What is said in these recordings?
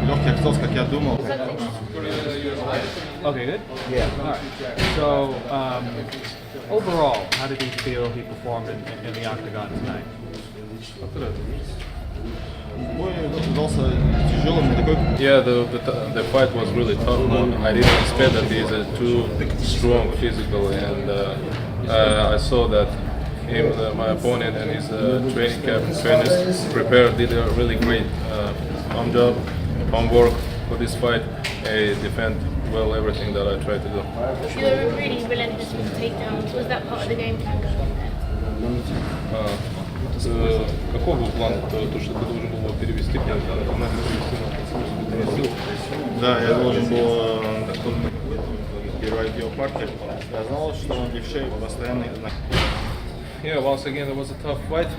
легкий оказался, как я думал. Okay, good. Yeah. All right. So, overall, how did he feel he performed in the octagon tonight? Бой оказался тяжелым, не такой. Yeah, the fight was really tough one. I didn't expect that he's too strong physical, and I saw that him, my opponent, and his training camp trainers prepared, did a really great job, homework for this fight. They defend well everything that I tried to do. You were really relentless with takedowns. Was that part of the game plan going in there? Какой был план? То, что ты должен был перевести, перевести. Да, я должен был переводить его партию. Я знал, что он левшей постоянно. Yeah, once again it was a tough fight.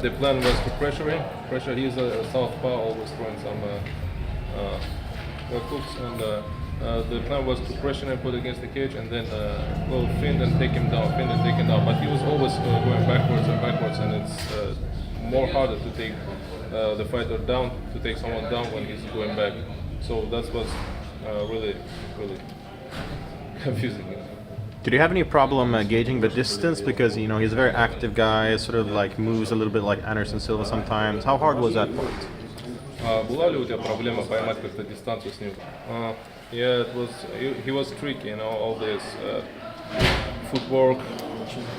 The plan was to pressure him. Pressure, he's a southpaw, always throwing some hooks, and the plan was to pressure him, put against the cage, and then feint and take him down, feint and take him down. But he was always going backwards and backwards, and it's more harder to take the fighter down, to take someone down when he's going back. So that was really confusing. Did you have any problem gauging the distance? Because you know he's a very active guy, sort of like moves a little bit like Anderson Silva sometimes. How hard was that part? Была ли у тебя проблема поймать как-то дистанцию с ним? Yeah, it was. He was tricky, you know, all this footwork,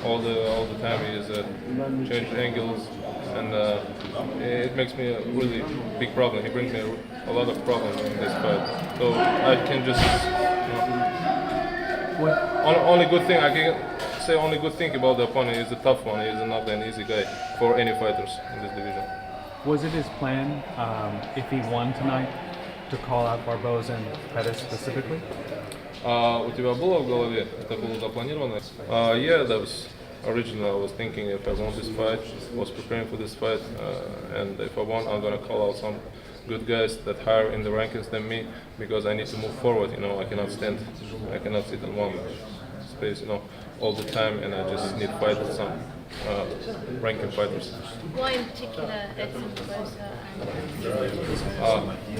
all the time he is change angles, and it makes me a really big problem. He brings me a lot of problems in this fight. So I can just. Only good thing I can say. Only good thing about the opponent is a tough one. He's not an easy guy for any fighters in this division. Was it his plan, if he won tonight, to call out Barboza and Pettis specifically? У тебя было в голове? Это было запланировано? Yeah, that was originally. I was thinking if I won this fight, was preparing for this fight, and if I won, I'm gonna call out some good guys that higher in the rankings than me, because I need to move forward. You know, I cannot sit in one space, you know, all the time, and I just need to fight with some ranking fighters. Why in particular Edson Barboza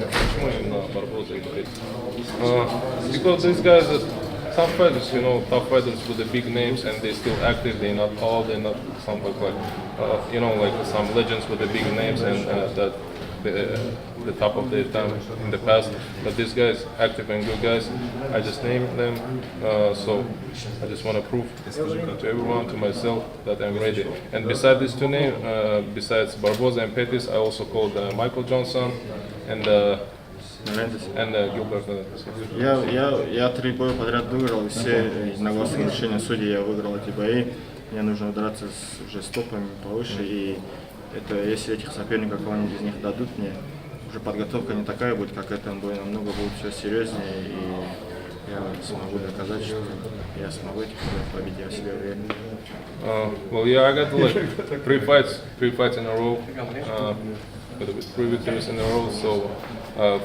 Почему именно Барбоза и Петис? Because these guys are some fighters, you know, tough fighters with the big names, and they're still active. They're not old. They're not some like you know, like some legends with the big names and that. The top of their time in the past, but these guys, active and good guys, I just named them, so I just want to prove to everyone, to myself, that I'm ready. And besides these two names, besides Barboza and Pettis, I also called Michael Johnson and Gilbert. Я 3 боя подряд выиграл, и все единогласные решения судей я выиграл эти бои. Мне нужно драться уже с топами повыше, и это, если этих соперников кого-нибудь из них дадут мне, уже подготовка не такая будет, как этом бой, намного будет все серьезнее, и я смогу доказать, что я смогу этих победить, я в себе уверен. Well, yeah, I got like three fights in a row, with 3 victories in a row. So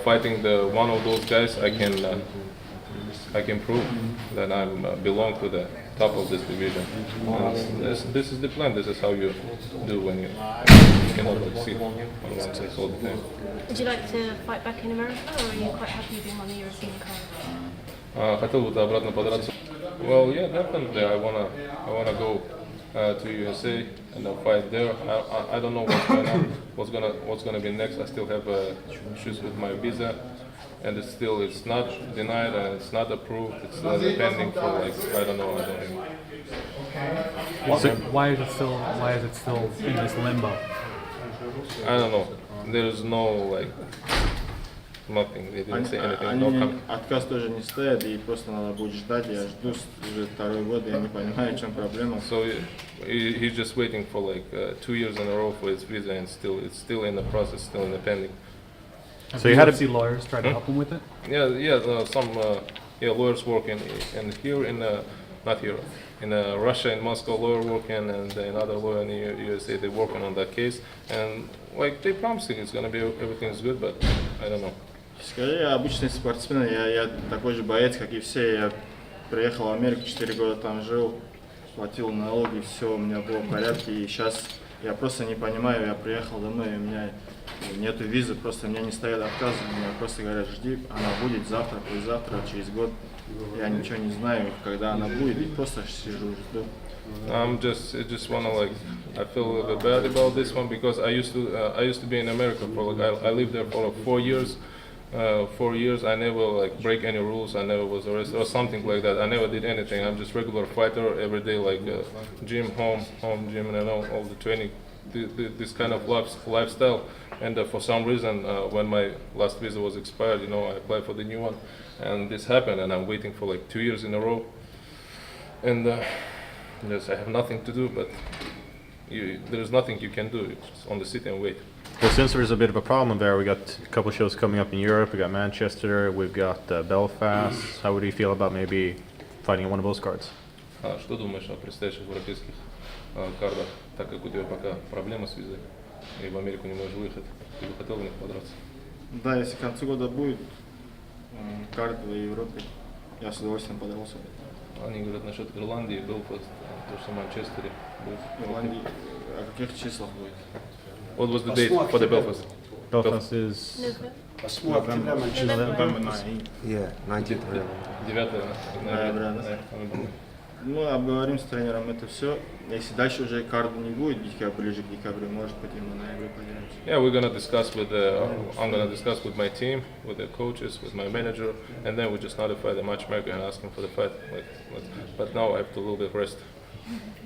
fighting one of those guys, I can prove that I belong to the top of this division. This is the plan. This is how you do when you cannot succeed on one place all the time. Would you like to fight back in America, or are you quite happy being on the European card? Хотел бы ты обратно подраться? Well, yeah, definitely. I wanna go to USA and fight there. I don't know what's going on, what's gonna be next. I still have issues with my visa, and it's not denied and it's not approved. It's pending for like I don't know. So why is it still in this limbo? I don't know. There's no like nothing. They didn't say anything. No comment. Отказ тоже не стоит, и просто надо будет ждать. Я жду уже 2-й год, я не понимаю, в чем проблема. So he's just waiting for like 2 years in a row for his visa, and it's still in the process, still in the pending. So you had to see lawyers try to help him with it? Yeah, some lawyers working in here not here, in Russia, in Moscow, lawyer working, and another lawyer in the USA. They're working on that case, and like they promising it's gonna be everything's good, but I don't know. Скажи, я обычный спортсмен, я такой же боец, как и все. Я приехал в Америку, 4 года там жил, платил налоги, все у меня было в порядке. И сейчас я просто не понимаю, я приехал домой, и у меня нету визы, просто мне не стоят отказы, мне просто говорят, жди, она будет завтра, послезавтра, через год. Я ничего не знаю, когда она будет, и просто сижу, жду. Just wanna like, I feel a little bit bad about this one because I used to be in America for like, I lived there for like 4 years. 4 years, I never like break any rules. I never was arrested or something like that. I never did anything. I'm just regular fighter every day, like gym, home gym, and all the training, this kind of lifestyle. And for some reason, when my last visa was expired, you know, I applied for the new one, and this happened, and I'm waiting for like 2 years in a row. And yes, I have nothing to do, but there's nothing you can do. You just only sit and wait. Well, since there's a bit of a problem there, we got a couple shows coming up in Europe. We got Manchester, we've got Belfast. How would you feel about maybe fighting on one of those cards? Что думаешь о предстоящих европейских кардах, так как у тебя пока проблемы с визой и в Америку не можешь выехать? Ты бы хотел в них подраться? Да, если к концу года будет карта в Европе, я с удовольствием подрался бы. Они говорят насчет Ирландии, Белфаст, то, что в Манчестере будет. В Ирландии о каких числах будет? What was the date for the Belfast? Belfast is... November 9. Yeah, 19th November. 9 ноября. ноября. Ну, обговорим с тренером это все. Если дальше уже карты не будет, ближе к декабрю, может быть, и на ноябре поделимся. Yeah, we're gonna discuss with I'm gonna discuss with my team, with the coaches, with my manager, and then we just notify the matchmaker and ask him for the fight. But now I have to a little bit rest.